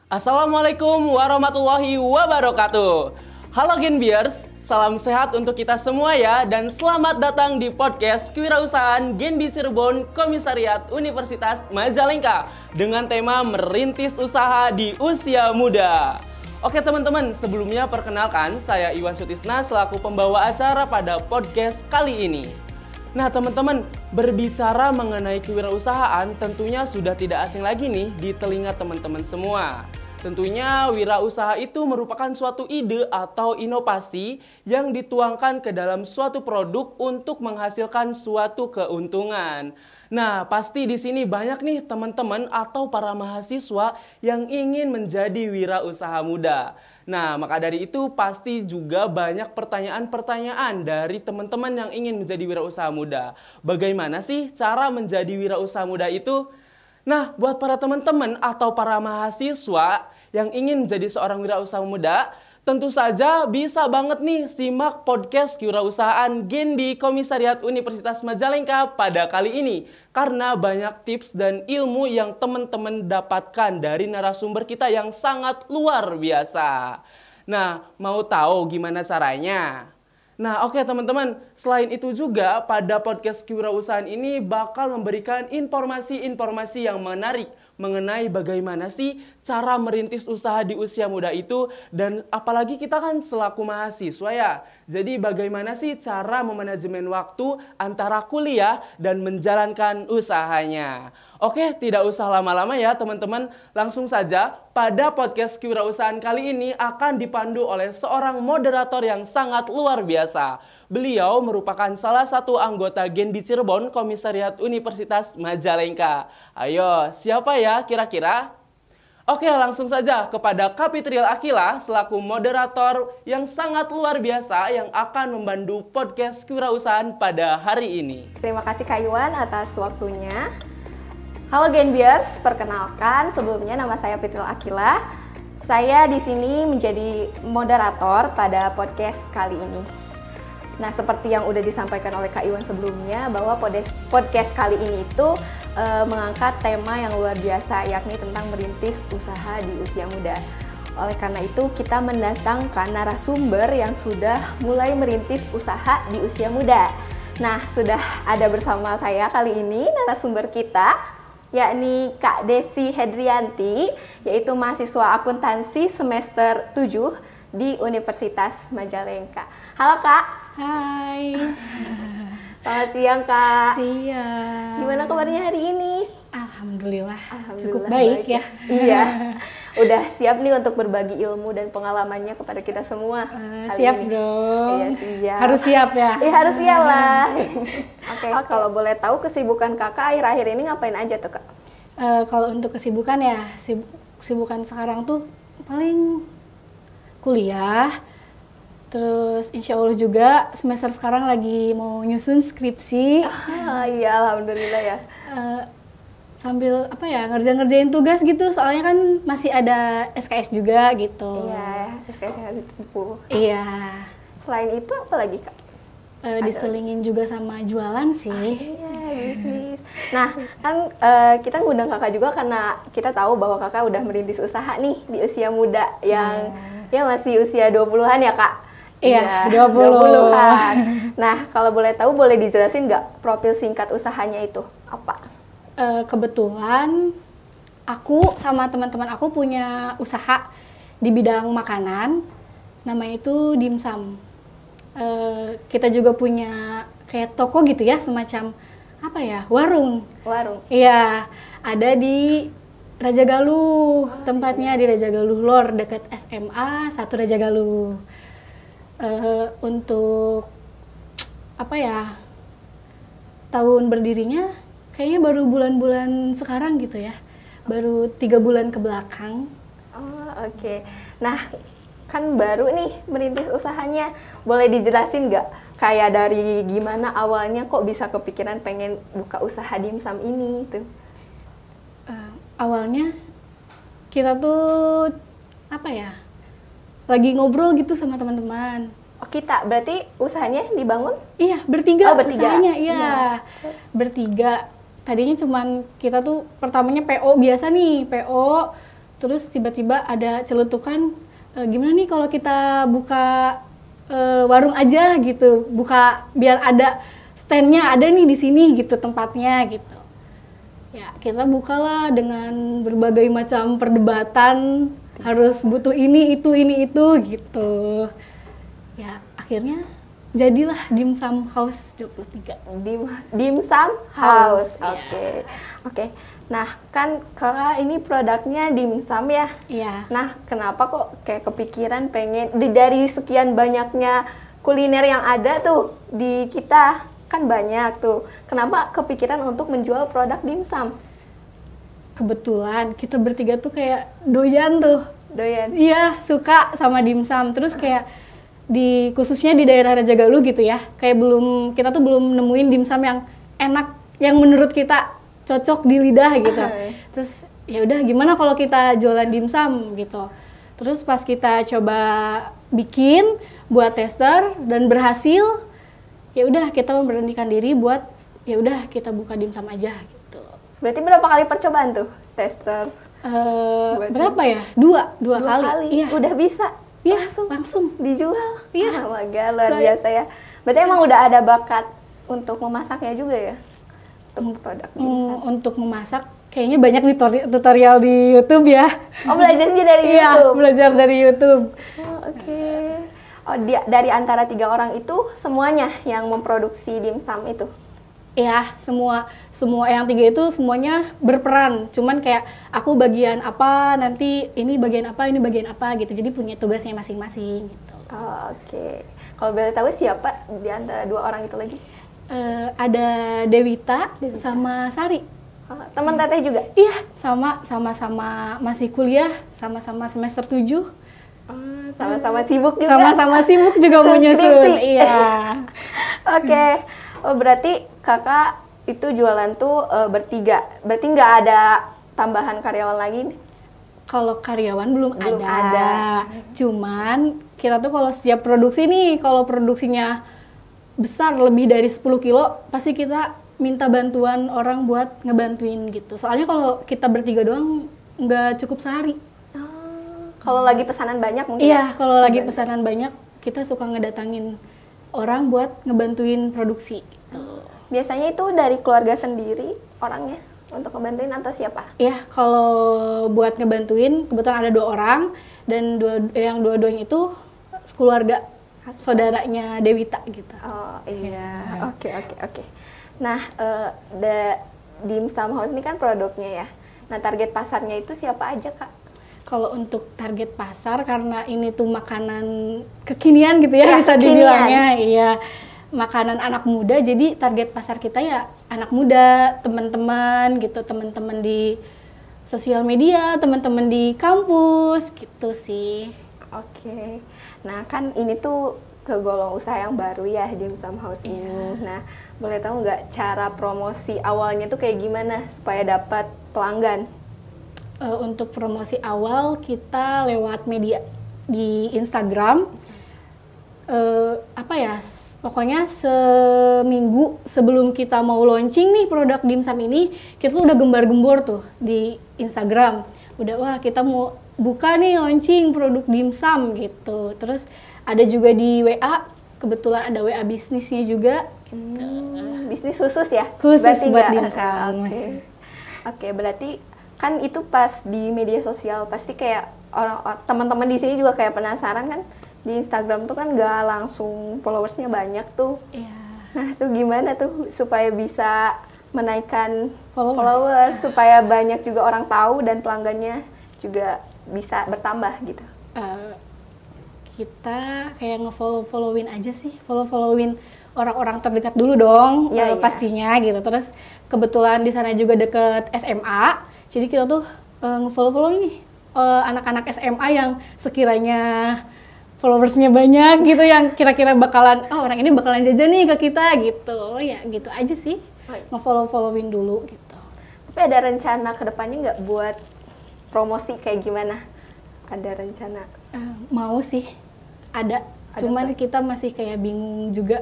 Assalamualaikum warahmatullahi wabarakatuh. Halo Genbiers, salam sehat untuk kita semua ya. Dan selamat datang di podcast Kewirausahaan Genbi Cirebon Komisariat Universitas Majalengka dengan tema Merintis Usaha di Usia Muda. Oke teman-teman, sebelumnya perkenalkan saya Iwan Sutisna selaku pembawa acara pada podcast kali ini. Nah teman-teman, berbicara mengenai kewirausahaan tentunya sudah tidak asing lagi nih di telinga teman-teman semua. Tentunya wirausaha itu merupakan suatu ide atau inovasi yang dituangkan ke dalam suatu produk untuk menghasilkan suatu keuntungan. Nah, pasti di sini banyak nih teman-teman atau para mahasiswa yang ingin menjadi wirausaha muda. Nah, maka dari itu pasti juga banyak pertanyaan-pertanyaan dari teman-teman yang ingin menjadi wirausaha muda. Bagaimana sih cara menjadi wirausaha muda itu? Nah, buat para teman-teman atau para mahasiswa yang ingin menjadi seorang wirausaha muda, tentu saja bisa banget nih simak podcast Kewirausahaan Genbi Komisariat Universitas Majalengka pada kali ini. Karena banyak tips dan ilmu yang teman-teman dapatkan dari narasumber kita yang sangat luar biasa. Nah, mau tahu gimana caranya? Nah, oke teman-teman, selain itu juga pada podcast Kewirausahaan ini bakal memberikan informasi-informasi yang menarik mengenai bagaimana sih cara merintis usaha di usia muda itu, dan apalagi kita kan selaku mahasiswa ya. Jadi bagaimana sih cara memanajemen waktu antara kuliah dan menjalankan usahanya. Oke, tidak usah lama-lama ya teman-teman, langsung saja pada podcast Kewirausahaan kali ini akan dipandu oleh seorang moderator yang sangat luar biasa. Beliau merupakan salah satu anggota Genbi Cirebon Komisariat Universitas Majalengka. Ayo, siapa ya kira-kira? Oke, langsung saja kepada Kapitriel Akila selaku moderator yang sangat luar biasa yang akan membantu podcast Kewirausahaan pada hari ini. Terima kasih Kak Iwan atas waktunya. Halo Genbiers, perkenalkan sebelumnya nama saya Kapitriel Akila. Saya di sini menjadi moderator pada podcast kali ini. Nah, seperti yang udah disampaikan oleh Kak Iwan sebelumnya, bahwa podcast kali ini itu mengangkat tema yang luar biasa, yakni tentang merintis usaha di usia muda. Oleh karena itu, kita mendatangkan narasumber yang sudah mulai merintis usaha di usia muda. Nah, sudah ada bersama saya kali ini narasumber kita, yakni Kak Desi Hedrianti, yaitu mahasiswa akuntansi semester 7 di Universitas Majalengka. Halo Kak. Hai. Selamat siang Kak. Siang. Gimana kabarnya hari ini? Alhamdulillah cukup baik ya. Iya. Udah siap nih untuk berbagi ilmu dan pengalamannya kepada kita semua. Siap ini. Dong. Iya siap. Harus siap ya. Iya harus siap lah. Oke. Kalau boleh tahu kesibukan Kakak akhir-akhir ini ngapain aja tuh Kak? Kalau untuk kesibukan ya, kesibukan sekarang tuh paling kuliah. Terus insya Allah juga semester sekarang lagi mau nyusun skripsi. Iya alhamdulillah ya. Sambil ngerjain tugas gitu, soalnya kan masih ada SKS juga gitu. Iya, SKS yang harus ditempuh. Iya. Selain itu apa lagi Kak? Diselingin juga sama jualan sih. Iya, bisnis. Nah, kan kita ngundang Kakak juga karena kita tahu bahwa Kakak udah merintis usaha nih di usia muda yang ya masih usia 20-an ya Kak? Iya, 20-an. Nah, kalau boleh tahu boleh dijelasin nggak profil singkat usahanya itu apa? Kebetulan aku sama teman-teman aku punya usaha di bidang makanan, namanya itu dimsum. Kita juga punya kayak toko gitu ya, semacam warung. Warung. Iya, ada di Rajagaluh, tempatnya di Rajagaluh Lor, dekat SMA 1 Rajagaluh. Untuk tahun berdirinya kayaknya baru bulan-bulan sekarang gitu ya, baru 3 bulan ke belakang. Oh, oke. Nah, kan baru nih merintis usahanya, boleh dijelasin nggak kayak dari gimana awalnya kok bisa kepikiran pengen buka usaha dimsum ini tuh? Awalnya kita tuh lagi ngobrol gitu sama teman-teman. Oh, kita berarti usahanya dibangun? Iya, bertiga. Oh, bertiga. Usahanya, iya. Bertiga. Tadinya cuman kita tuh pertamanya PO biasa nih, PO terus tiba-tiba ada celetukan, gimana nih kalau kita buka warung aja gitu, buka biar ada standnya ada nih di sini gitu tempatnya gitu. Ya kita bukalah dengan berbagai macam perdebatan, harus butuh ini itu gitu. Ya akhirnya jadilah Dimsum House 23. Dimsum House. Iya. Oke. Nah, kan Kakak ini produknya dimsum ya? Iya. Nah, kenapa kok kayak kepikiran pengen dari sekian banyaknya kuliner yang ada tuh di kita, kan banyak tuh. Kenapa kepikiran untuk menjual produk dimsum? Kebetulan kita bertiga tuh kayak doyan tuh. Doyan. Iya, suka sama dimsum. Terus kayak khususnya di daerah Rajagaluh gitu ya. Kayak kita tuh belum nemuin dimsum yang enak, yang menurut kita cocok di lidah gitu. Terus ya udah gimana kalau kita jualan dimsum gitu. Terus pas kita coba bikin buat tester dan berhasil, ya udah kita memberanikan diri buat ya udah kita buka dimsum aja gitu. Berarti berapa kali percobaan tuh tester? Berapa ya? Dua kali. Iya. Udah bisa? Iya, langsung dijual? Iya. Oh my God, luar biasa ya. Berarti emang udah ada bakat untuk memasaknya juga ya? Untuk produk dimsum? Untuk memasak kayaknya banyak di tutorial di YouTube ya. Oh, belajarnya dari Iya, YouTube? belajar dari YouTube. Oh, oke. Oh, dari antara 3 orang itu semuanya yang memproduksi dimsum itu? Ya, semua yang 3 itu semuanya berperan. Cuman kayak aku bagian apa, nanti ini bagian apa gitu. Jadi punya tugasnya masing-masing gitu. Oh, oke. Kalau boleh tahu siapa di antara 2 orang itu lagi? Ada Dewita sama Sari. Oh, teman Teteh juga? Iya, sama-sama masih kuliah, sama-sama semester 7. Sama-sama sibuk juga? Sama-sama sibuk juga mau nyusun. Iya. Oke. Oh, berarti kakak itu jualan tuh bertiga. Berarti nggak ada tambahan karyawan lagi? Kalau karyawan belum ada. ada. Cuman kita tuh kalau setiap produksi nih, kalau produksinya besar lebih dari 10 kilo, pasti kita minta bantuan orang buat ngebantuin gitu. Soalnya kalau kita bertiga doang nggak cukup sehari. Kalau lagi pesanan banyak mungkin? Iya, kalau lagi pesanan banyak, kita suka ngedatangin orang buat ngebantuin produksi. Gitu. Biasanya itu dari keluarga sendiri orangnya untuk ngebantuin atau siapa? Iya, kalau buat ngebantuin, kebetulan ada 2 orang, dan yang dua-duanya itu keluarga saudaranya Dewita gitu. Oh iya, oke. Nah, Dimsum House ini kan produknya ya. Nah, target pasarnya itu siapa aja, Kak? Kalau untuk target pasar, karena ini tuh makanan kekinian gitu ya, bisa kekinian. dibilangnya, iya, makanan anak muda. Jadi target pasar kita ya anak muda, teman-teman gitu, teman-teman di sosial media, teman-teman di kampus gitu sih. Oke. Nah, kan ini tuh kegolong usaha yang baru ya, Dimsum House ini. Nah, boleh tahu nggak cara promosi awalnya tuh kayak gimana supaya dapat pelanggan? Untuk promosi awal kita lewat media di Instagram. Pokoknya seminggu sebelum kita mau launching nih produk dimsum ini, kita tuh udah gembar-gembor tuh di Instagram. Udah, kita mau buka nih launching produk dimsum gitu. Terus ada juga di WA, kebetulan ada WA bisnisnya juga. Bisnis khusus ya? Khusus berarti buat nggak? dimsum. Oke, berarti kan itu pas di media sosial pasti kayak teman-teman di sini juga kayak penasaran kan, di Instagram tuh kan nggak langsung followersnya banyak tuh. Iya. Nah, itu gimana tuh supaya bisa menaikkan followers supaya banyak juga orang tahu dan pelanggannya juga bisa bertambah gitu? Kita kayak nge-followin aja sih, followin orang-orang terdekat dulu dong, pastinya gitu. Terus kebetulan di sana juga deket SMA, jadi kita tuh nge-follow nih anak-anak SMA yang sekiranya followersnya banyak gitu, yang kira-kira bakalan, orang ini bakalan jajan nih ke kita gitu. Ya gitu aja sih, nge-followin dulu gitu. Tapi ada rencana kedepannya nggak buat promosi kayak gimana? Ada rencana? Mau sih, ada cuman kita masih kayak bingung juga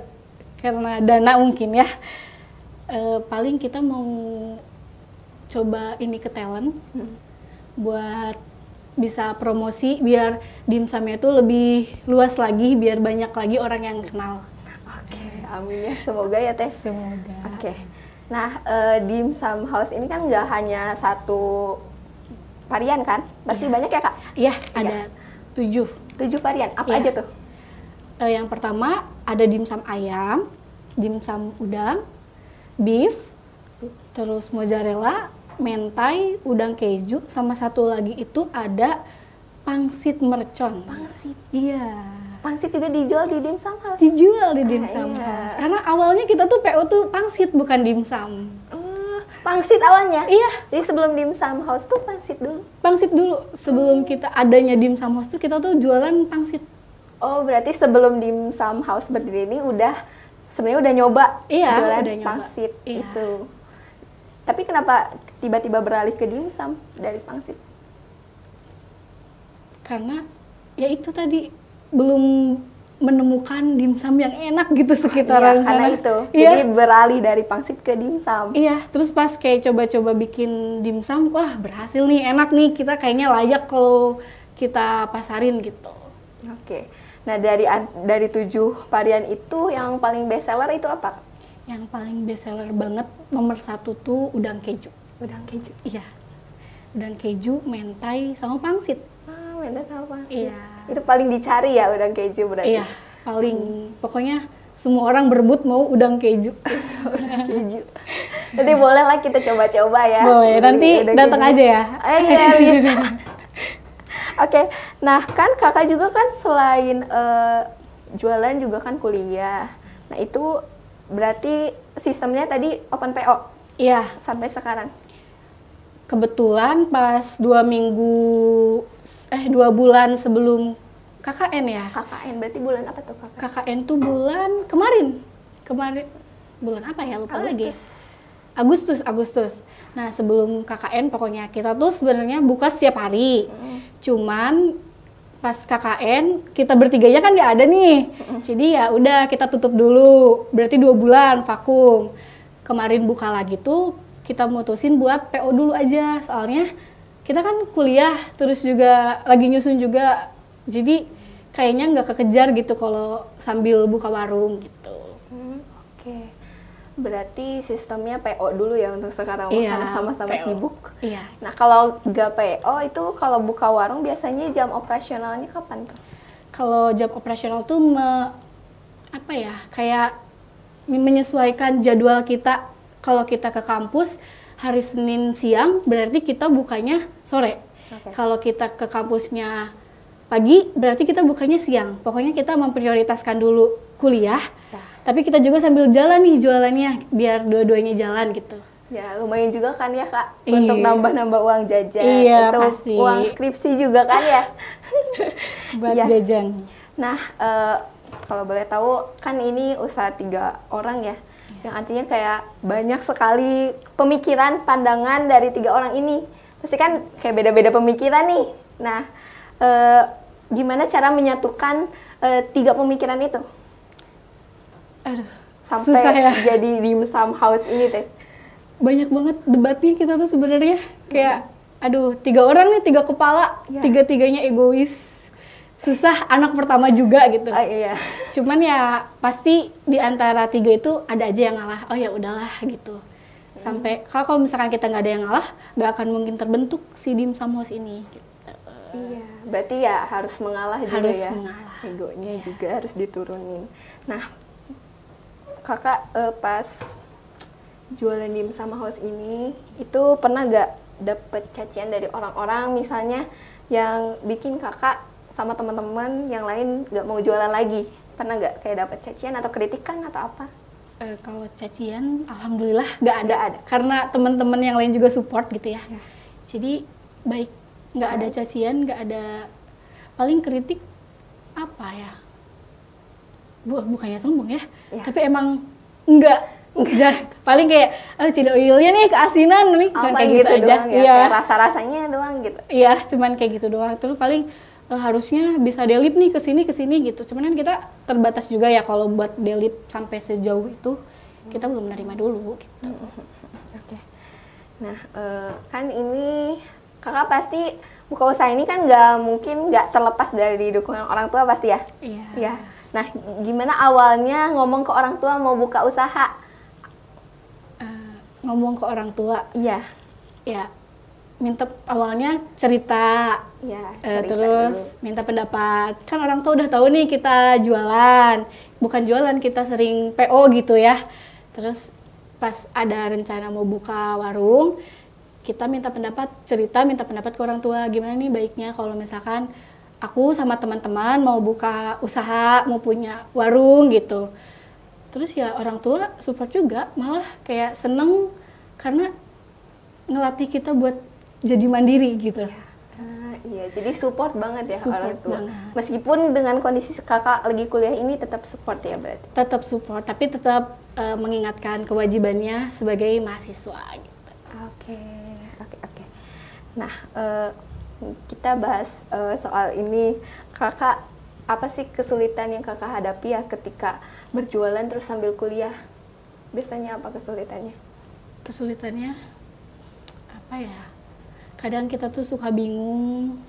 karena dana mungkin ya. Paling kita mau coba ini ke talent buat bisa promosi biar dimsumnya itu lebih luas lagi, biar banyak lagi orang yang kenal. Oke, amin ya, semoga ya Teh. Semoga. Oke, nah dimsum house ini kan nggak hanya satu varian kan? Pasti banyak ya Kak? Iya, ada 7. 7 varian, apa Iya. aja tuh? Yang pertama ada dimsum ayam, dimsum udang, beef, terus mozzarella, mentai, udang keju, sama satu lagi itu ada pangsit mercon. Pangsit. Iya. Pangsit juga dijual di dimsum house. Dijual di dimsum iya. house. Karena awalnya kita tuh PO tuh pangsit bukan dimsum. Pangsit awalnya? Iya. Jadi sebelum dimsum house tuh pangsit dulu? Pangsit dulu. Sebelum kita adanya dimsum house tuh kita tuh jualan pangsit. Oh, berarti sebelum dimsum house berdiri ini sebenarnya udah nyoba Iya, jualan udah nyoba. pangsit Iya. itu. Tapi kenapa tiba-tiba beralih ke dimsum dari pangsit? Karena ya itu tadi belum menemukan dimsum yang enak gitu sekitaran Iya, karena sana. itu. Iya. Jadi beralih dari pangsit ke dimsum. Iya, terus pas kayak coba-coba bikin dimsum, wah berhasil nih, enak nih, kita kayaknya layak kalau kita pasarin gitu. Oke. Nah, dari 7 varian itu yang paling best seller itu apa? Yang paling best seller banget nomor 1 tuh udang keju. Udang keju. Iya, udang keju, mentai, sama pangsit. Mentai sama pangsit. Iya. Itu paling dicari ya udang keju berarti. Iya, paling pokoknya semua orang berebut mau udang keju. Keju. Nanti boleh lah kita coba-coba ya. Boleh, beli nanti udang datang keju. aja ya. Iya, bisa. Oke, nah kan kakak juga kan selain jualan juga kan kuliah. Nah itu berarti sistemnya tadi open PO Iya, sampai sekarang. kebetulan pas 2 bulan sebelum KKN ya. KKN berarti bulan apa tuh kakak? KKN tuh bulan kemarin bulan apa ya, lupa lagi. Agustus. Nah sebelum KKN pokoknya kita tuh sebenarnya buka setiap hari. Cuman pas KKN kita bertiganya kan nggak ada nih. Jadi ya udah kita tutup dulu. Berarti 2 bulan vakum. Kemarin buka lagi tuh kita mutusin buat PO dulu aja. Soalnya kita kan kuliah terus juga lagi nyusun juga. Jadi kayaknya nggak kekejar gitu kalau sambil buka warung gitu. Oke. Berarti sistemnya PO dulu ya untuk sekarang Iya, karena sama-sama PO. sibuk. Iya. Nah kalau nggak PO itu kalau buka warung biasanya jam operasionalnya kapan tuh? Kalau jam operasional tuh kayak menyesuaikan jadwal kita. Kalau kita ke kampus hari Senin siang berarti kita bukanya sore. Oke. Kalau kita ke kampusnya pagi berarti kita bukanya siang. Pokoknya kita memprioritaskan dulu kuliah. Ya. Tapi kita juga sambil jalan nih jualannya biar dua-duanya jalan gitu. Ya lumayan juga kan ya kak Iya. untuk nambah-nambah uang jajan. Iya, itu pasti. uang skripsi juga kan ya. Buat Iya. jajan. Nah kalau boleh tahu kan ini usaha 3 orang ya. Yang artinya kayak banyak sekali pemikiran, pandangan dari 3 orang ini. Pasti kan kayak beda-beda pemikiran nih. Nah gimana cara menyatukan 3 pemikiran itu? Aduh, Sampai susah ya. jadi dimsum house ini teh. Banyak banget debatnya kita tuh sebenarnya. Kayak aduh, 3 orang nih, 3 kepala, Ya. 3-tiganya egois. Susah, anak pertama juga gitu. Iya. Cuman ya pasti di antara 3 itu ada aja yang ngalah. Oh ya udahlah gitu. Sampai kalau misalkan kita nggak ada yang ngalah, nggak akan mungkin terbentuk si dimsum house ini. Gitu. Iya, berarti ya harus mengalah juga Harus ya. mengalah. Egonya juga harus diturunin. Nah, kakak pas jualan dimsum house ini itu pernah gak dapet cacian dari orang-orang misalnya yang bikin kakak sama teman-teman yang lain gak mau jualan lagi? Pernah gak kayak dapet cacian atau kritikan atau apa? Kalau cacian, alhamdulillah nggak ada. Nggak ada. Karena teman-teman yang lain juga support gitu ya. Jadi baik, nggak ada cacian, nggak ada paling kritik apa ya? Bukannya sombong ya, Ya. tapi emang enggak. Paling kayak chili oilnya nih keasinan nih, cuman kayak gitu aja. doang ya, Iya, kayak rasa-rasanya doang gitu. iya, cuman kayak gitu doang. Terus paling harusnya bisa delip nih ke sini gitu. Cuman kan kita terbatas juga ya kalau buat delip sampai sejauh itu kita belum menerima dulu gitu. Oke. Nah, kan ini Kakak pasti buka usaha ini kan nggak terlepas dari dukungan orang tua pasti ya? Iya. Ya. Nah, gimana awalnya ngomong ke orang tua mau buka usaha? Ngomong ke orang tua, Iya. ya awalnya cerita, Ya, cerita terus dulu. minta pendapat. Kan orang tua udah tahu nih kita jualan, bukan jualan, kita sering PO gitu ya. Terus pas ada rencana mau buka warung, kita minta pendapat ke orang tua, gimana nih baiknya kalau misalkan aku sama teman-teman mau buka usaha, mau punya warung gitu. Terus ya orang tua support juga, malah kayak seneng karena ngelatih kita buat jadi mandiri gitu. Iya, jadi support banget ya Support orang tua. banget. Meskipun dengan kondisi kakak lagi kuliah ini tetap support ya berarti. Tetap support, tapi tetap mengingatkan kewajibannya sebagai mahasiswa gitu. Oke. Nah, kita bahas soal ini. Kakak, apa sih kesulitan yang kakak hadapi ya ketika berjualan terus sambil kuliah? Biasanya apa kesulitannya? Kesulitannya apa ya? Kadang kita tuh suka bingung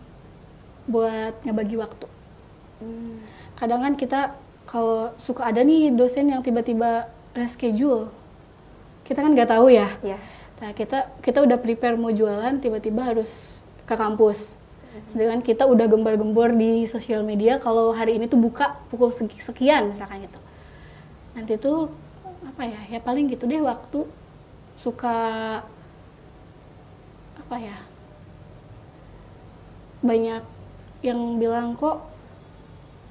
buat ngebagi waktu. Kadang kan kita kalau suka ada nih dosen yang tiba-tiba reschedule, kita kan nggak tahu ya. Iya. Nah, kita udah prepare mau jualan, tiba-tiba harus ke kampus. Sedangkan kita udah gembar-gembor di sosial media kalau hari ini tuh buka pukul sekian misalkan gitu. Nanti tuh apa ya? Ya paling gitu deh, waktu suka apa ya? Banyak yang bilang kok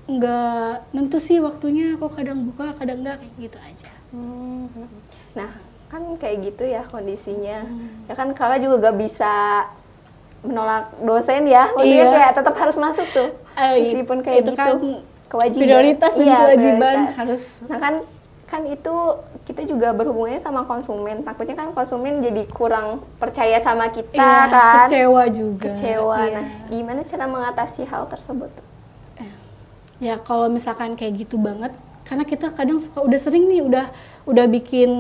nggak nentu sih waktunya, kok kadang buka kadang enggak, kayak gitu aja. Nah, kan kayak gitu ya kondisinya. Ya kan kakak juga gak bisa menolak dosen ya. Maksudnya Iya. kayak tetap harus masuk tuh. Meskipun kayak itu gitu. kan Kewajiban. prioritas dan Iya, kewajiban prioritas. harus. Nah kan itu kita juga berhubungannya sama konsumen. Takutnya kan konsumen jadi kurang percaya sama kita Iya, kan. kecewa juga. Kecewa. Iya. Nah, gimana cara mengatasi hal tersebut tuh? Ya kalau misalkan kayak gitu banget, karena kita kadang suka udah sering nih udah bikin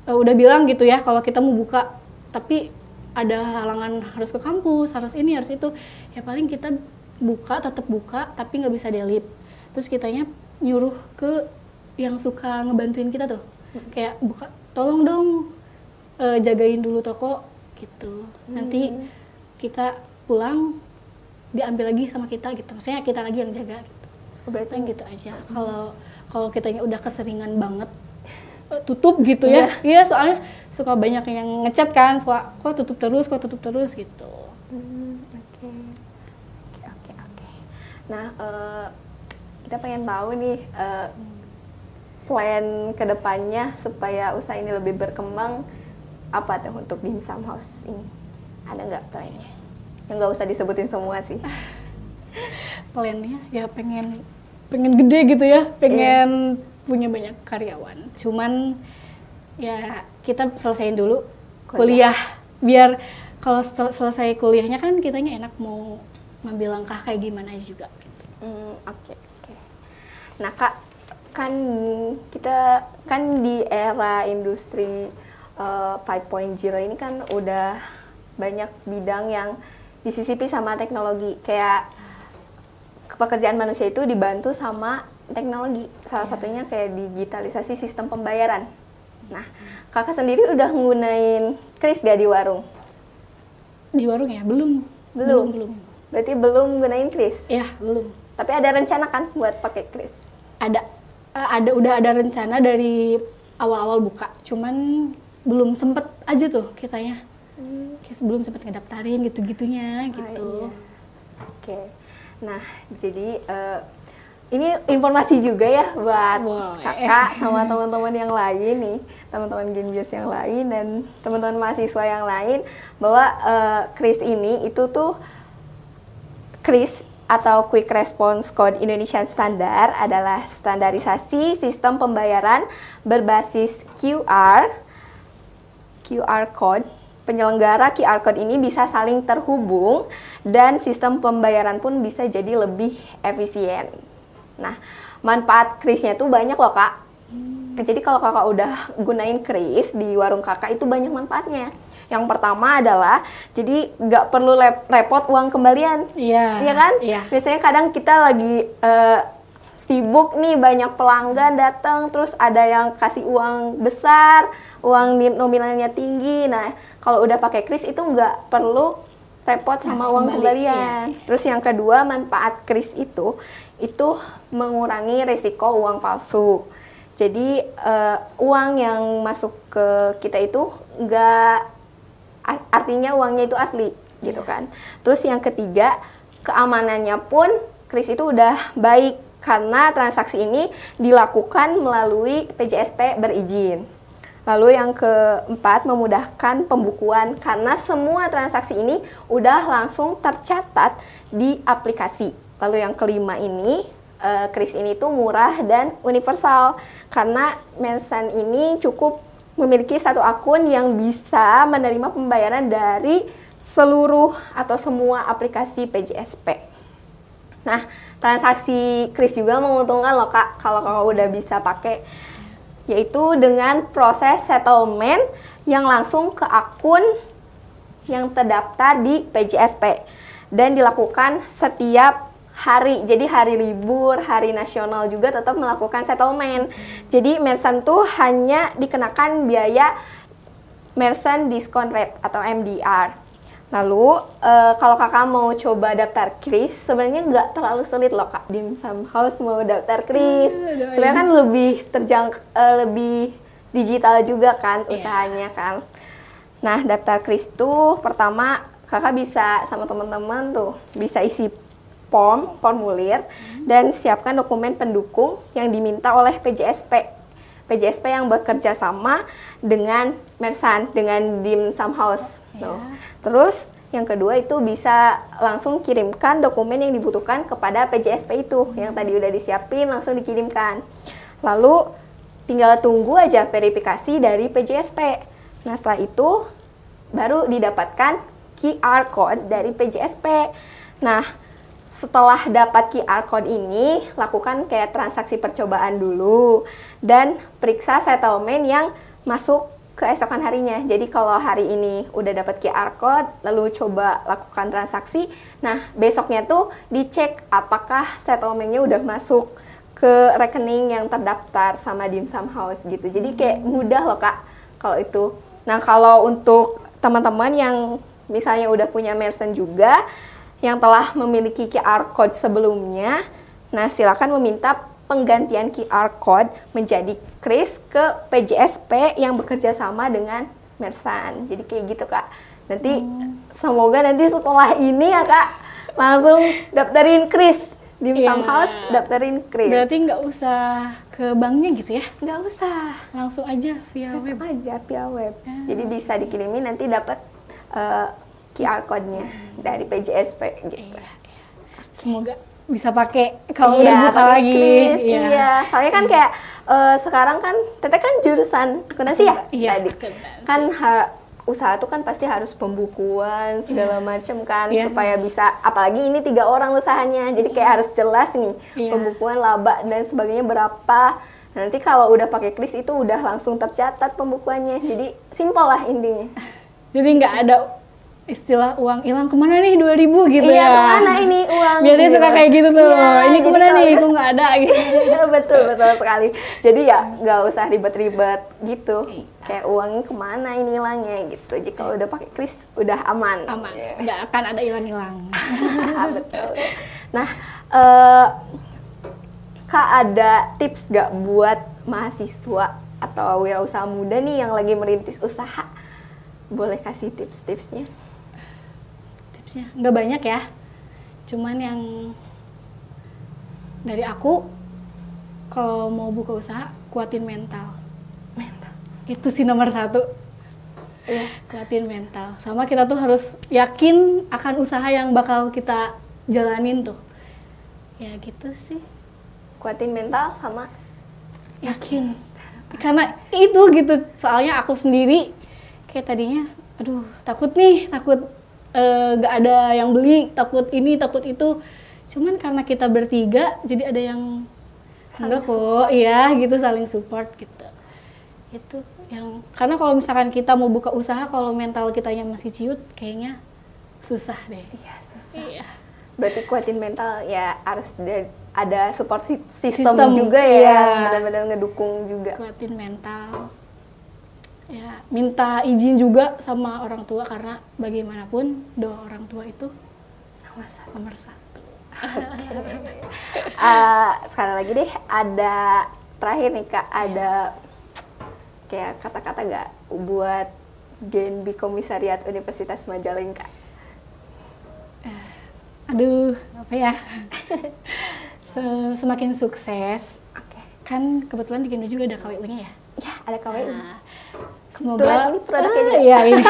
udah bilang gitu ya kalau kita mau buka, tapi ada halangan, harus ke kampus, harus ini, harus itu. Ya paling kita tetap buka tapi nggak bisa delete. Terus kitanya nyuruh ke yang suka ngebantuin kita tuh. Kayak buka, tolong dong jagain dulu toko gitu. Nanti kita pulang diambil lagi sama kita gitu. Maksudnya kita lagi yang jaga gitu. Berarti Paling gitu aja. Kalau kitanya udah keseringan banget tutup gitu ya. Iya, soalnya suka banyak yang ngechat kan, suka kok tutup terus gitu. Oke. Nah, kita pengen tahu nih plan kedepannya supaya usaha ini lebih berkembang, apa tuh untuk Dimsum House ini? Ada nggak plannya? Yang nggak usah disebutin semua sih. Plannya ya pengen gede gitu ya, pengen punya banyak karyawan. Cuman ya kita selesaiin dulu kuliah. Biar kalau selesai kuliahnya kan kitanya enak mau ngambil langkah kayak gimana juga gitu. Oke. Nah Kak, kan kita kan di era industri 5.0 ini kan udah banyak bidang yang disisipi sama teknologi. Kayak pekerjaan manusia itu dibantu sama teknologi. Salah satunya kayak digitalisasi sistem pembayaran. Nah, kakak sendiri udah nggunain Kris gak di warung? Di warung ya? Belum. Berarti belum gunain Kris? Ya, belum. Tapi ada rencana kan buat pakai Kris? Udah ada rencana dari awal-awal buka. Cuman belum sempet aja tuh kitanya. Kayak belum sempet ngedaftarin gitu-gitunya gitu. Iya. Oke. Nah, jadi ini informasi juga ya buat kakak sama teman-teman yang lain nih, teman-teman Genbios yang lain dan teman-teman mahasiswa yang lain, bahwa Kris ini itu tuh Kris atau Quick Response Code Indonesian Standard adalah standarisasi sistem pembayaran berbasis QR code. Penyelenggara QR code ini bisa saling terhubung dan sistem pembayaran pun bisa jadi lebih efisien. Nah, manfaat Krisnya tuh banyak loh Kak. Jadi kalau kakak udah gunain kris di warung kakak itu banyak manfaatnya. Yang pertama adalah jadi nggak perlu repot uang kembalian. Iya. Iya kan? Iya. Biasanya kadang kita lagi sibuk nih, banyak pelanggan datang, terus ada yang kasih uang besar, uang nominalnya tinggi. Nah, kalau udah pakai kris itu nggak perlu repot sama uang kembalian. Iya. Terus yang kedua, manfaat kris itu mengurangi risiko uang palsu. Jadi uang yang masuk ke kita itu nggak, artinya uangnya itu asli gitu kan. Terus yang ketiga, keamanannya pun kris itu udah baik karena transaksi ini dilakukan melalui PJSP berizin. Lalu yang keempat, memudahkan pembukuan karena semua transaksi ini udah langsung tercatat di aplikasi. Lalu yang kelima ini, kris ini tuh murah dan universal karena merchant ini cukup memiliki satu akun yang bisa menerima pembayaran dari seluruh atau semua aplikasi PJSP. Nah, transaksi kris juga menguntungkan loh Kak, kalau kakak udah bisa pakai, yaitu dengan proses settlement yang langsung ke akun yang terdaftar di PJSP dan dilakukan setiap hari. Jadi hari libur, hari nasional juga tetap melakukan settlement. Jadi merchant tuh hanya dikenakan biaya merchant discount rate atau MDR. Lalu kalau kakak mau coba daftar kris, sebenarnya nggak terlalu sulit loh Kak. Dimsum House mau daftar kris, sebenarnya kan lebih digital juga kan usahanya kan. Nah, daftar kris tuh pertama kakak bisa sama teman-teman tuh bisa isi formulir dan siapkan dokumen pendukung yang diminta oleh PJSP yang bekerja sama dengan merchant, dengan Dimsum House. Terus yang kedua itu bisa langsung kirimkan dokumen yang dibutuhkan kepada PJSP itu yang tadi udah disiapin, langsung dikirimkan. Lalu tinggal tunggu aja verifikasi dari PJSP. Nah, setelah itu baru didapatkan QR code dari PJSP. Nah, setelah dapat QR code ini, lakukan kayak transaksi percobaan dulu dan periksa settlement yang masuk keesokan harinya. Jadi kalau hari ini udah dapat QR code, lalu coba lakukan transaksi, nah besoknya tuh dicek apakah settlementnya udah masuk ke rekening yang terdaftar sama Dimsum House gitu. Jadi kayak mudah loh Kak kalau itu. Nah, kalau untuk teman-teman yang misalnya udah punya merchant juga, yang telah memiliki QR code sebelumnya, nah silakan meminta penggantian QR code menjadi kris ke PJSP yang bekerja sama dengan merchant. Jadi kayak gitu Kak. Nanti semoga nanti setelah ini ya Kak langsung daftarin kris Dimsum House, daftarin kris. Berarti nggak usah ke banknya gitu ya? Nggak usah. Langsung aja via web. Via web. Jadi bisa dikirimin nanti dapat QR code-nya dari PJSP gitu. Semoga bisa pakai kalau udah buka lagi. Kris, soalnya kan kayak sekarang kan Teteh kan jurusan akuntansi ya? Tadi. Kan usaha tuh kan pasti harus pembukuan segala macam kan supaya bisa, apalagi ini 3 orang usahanya. Jadi kayak harus jelas nih pembukuan laba dan sebagainya berapa. Nanti kalau udah pakai kris itu udah langsung tercatat pembukuannya. Jadi simpel lah intinya. Jadi nggak ada istilah uang hilang kemana nih 2.000 gitu ya? Iya, kemana ini uang? Biasanya suka kayak gitu tuh. Ini kemana nih? Kok nggak ada gitu. betul sekali. Jadi ya nggak usah ribet-ribet gitu. Kayak uangnya kemana ini hilangnya gitu. Jadi kalau udah pakai kris udah aman. Aman. Nggak akan ada hilang-hilang. Betul. Nah, Kak ada tips nggak buat mahasiswa atau wirausaha muda nih yang lagi merintis usaha? Boleh kasih tips-tipsnya? Tipsnya nggak banyak ya, cuman yang dari aku, kalau mau buka usaha kuatin mental. Itu sih nomor 1. Kuatin mental, sama kita tuh harus yakin akan usaha yang bakal kita jalanin tuh. Ya gitu sih. Kuatin mental sama yakin, karena itu gitu. Soalnya aku sendiri kayak tadinya aduh takut gak ada yang beli, takut ini takut itu, cuman karena kita bertiga jadi ada yang enggak kok, gitu, saling support gitu. Itu yang karena kalau misalkan kita mau buka usaha kalau mental kitanya masih ciut kayaknya susah deh. Iya, susah. Iya. Berarti kuatin mental ya, harus ada support system Sistem, juga ya, iya. yang benar-benar ngedukung juga. Kuatin mental. Ya, minta izin juga sama orang tua karena bagaimanapun doa orang tua itu nomor satu. Sekali lagi deh, ada terakhir nih Kak, ada kayak kata-kata gak buat Genbi Komisariat Universitas Majalengka? Aduh, apa ya? Semakin sukses. Oke. Kan kebetulan di Genbi juga ada KWU-nya ya. Ya, ada KWU. Nah, semoga Kebetulan ini produknya juga. iya, ini.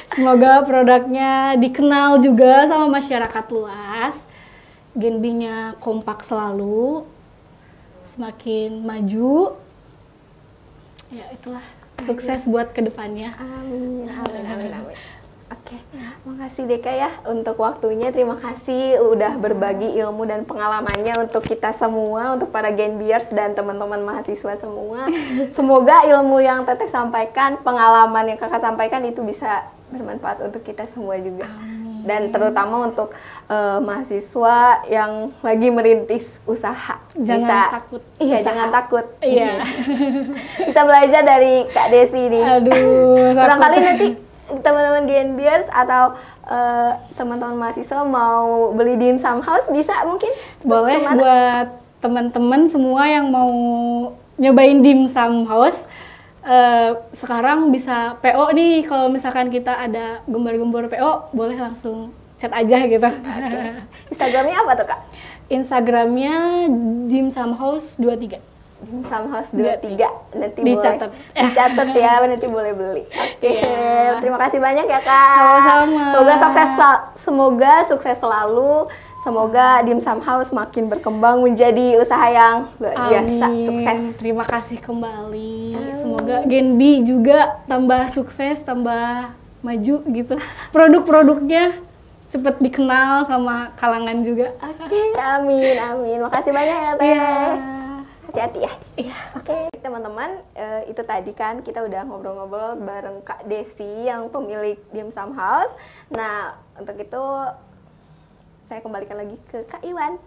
Semoga produknya dikenal juga sama masyarakat luas. Genbinya kompak selalu, semakin maju. Ya itulah sukses buat kedepannya. Amin, amin, amin, amin. Oke, makasih Deka ya untuk waktunya. Terima kasih udah berbagi ilmu dan pengalamannya untuk kita semua, untuk para Genbiers dan teman-teman mahasiswa semua. Semoga ilmu yang Teteh sampaikan, pengalaman yang Kakak sampaikan itu bisa bermanfaat untuk kita semua juga. Amin. Dan terutama untuk mahasiswa yang lagi merintis usaha. Jangan takut. Iya, usaha. jangan takut. Iya. Bisa belajar dari Kak Desi nih. Aduh. Barangkali takut. nanti teman-teman Genbiers atau teman-teman mahasiswa mau beli dimsum house bisa mungkin? Boleh Kemana? buat teman-teman semua yang mau nyobain dimsum house. Sekarang bisa PO nih, kalau misalkan kita ada gembar-gembor PO boleh langsung chat aja gitu. Oke. Instagramnya apa tuh Kak? Instagramnya dimsumhouse23. Dimsum House 23. Nanti Dicatat. boleh dicatat ya, nanti boleh beli. Oke. Iya. Terima kasih banyak ya Kak. Sama-sama. Semoga sukses selalu. Semoga Dimsum House makin berkembang menjadi usaha yang luar biasa, Amin. sukses. Terima kasih kembali. Semoga Genbi juga tambah sukses, tambah maju gitu. Produk-produknya cepet dikenal sama kalangan juga. Oke, amin, amin. Makasih banyak ya Teh. Iya. Hati-hati ya. Iya. Oke, teman-teman, itu tadi kan kita udah ngobrol-ngobrol bareng Kak Desi yang pemilik Dimsum House. Nah, untuk itu saya kembalikan lagi ke Kak Iwan.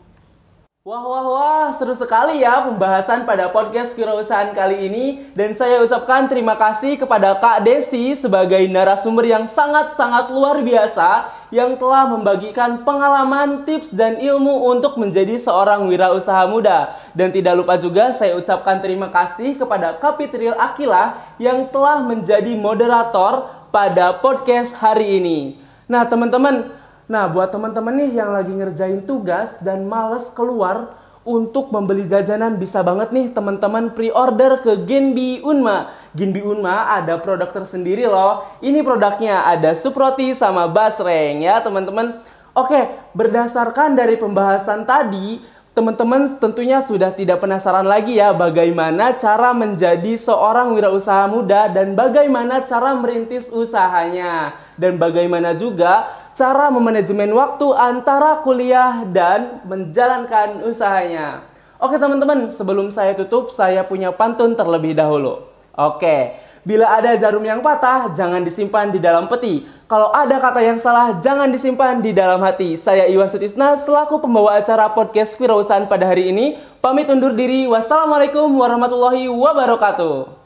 Wah, wah, wah, seru sekali ya pembahasan pada podcast Kewirausahaan kali ini. Dan saya ucapkan terima kasih kepada Kak Desi sebagai narasumber yang sangat-sangat luar biasa yang telah membagikan pengalaman, tips, dan ilmu untuk menjadi seorang wirausaha muda. Dan tidak lupa juga saya ucapkan terima kasih kepada Kak Fitril Akila yang telah menjadi moderator pada podcast hari ini. Nah, teman-teman, buat teman-teman nih yang lagi ngerjain tugas dan males keluar untuk membeli jajanan, bisa banget nih teman-teman pre-order ke Genbi Unma. Genbi Unma ada produk tersendiri loh. Ini produknya ada sup roti sama basreng ya teman-teman. Oke, berdasarkan dari pembahasan tadi, teman-teman tentunya sudah tidak penasaran lagi ya bagaimana cara menjadi seorang wirausaha muda dan bagaimana cara merintis usahanya. Dan bagaimana juga cara memanajemen waktu antara kuliah dan menjalankan usahanya. Oke teman-teman, sebelum saya tutup, saya punya pantun terlebih dahulu. Oke, bila ada jarum yang patah, jangan disimpan di dalam peti. Kalau ada kata yang salah, jangan disimpan di dalam hati. Saya Iwan Sutisna, selaku pembawa acara podcast Kewirausahaan pada hari ini, pamit undur diri. Wassalamualaikum warahmatullahi wabarakatuh.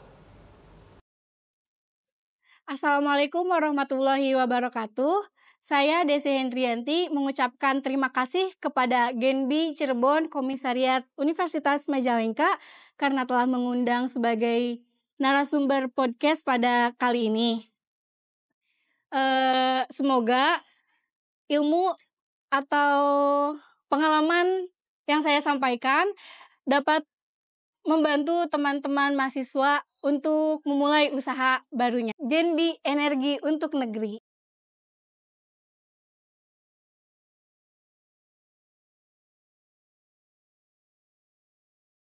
Assalamualaikum warahmatullahi wabarakatuh. Saya Desi Hendrianti mengucapkan terima kasih kepada Genbi Cirebon Komisariat Universitas Majalengka karena telah mengundang sebagai narasumber podcast pada kali ini. Semoga ilmu atau pengalaman yang saya sampaikan dapat membantu teman-teman mahasiswa untuk memulai usaha barunya. Genbi Energi untuk Negeri.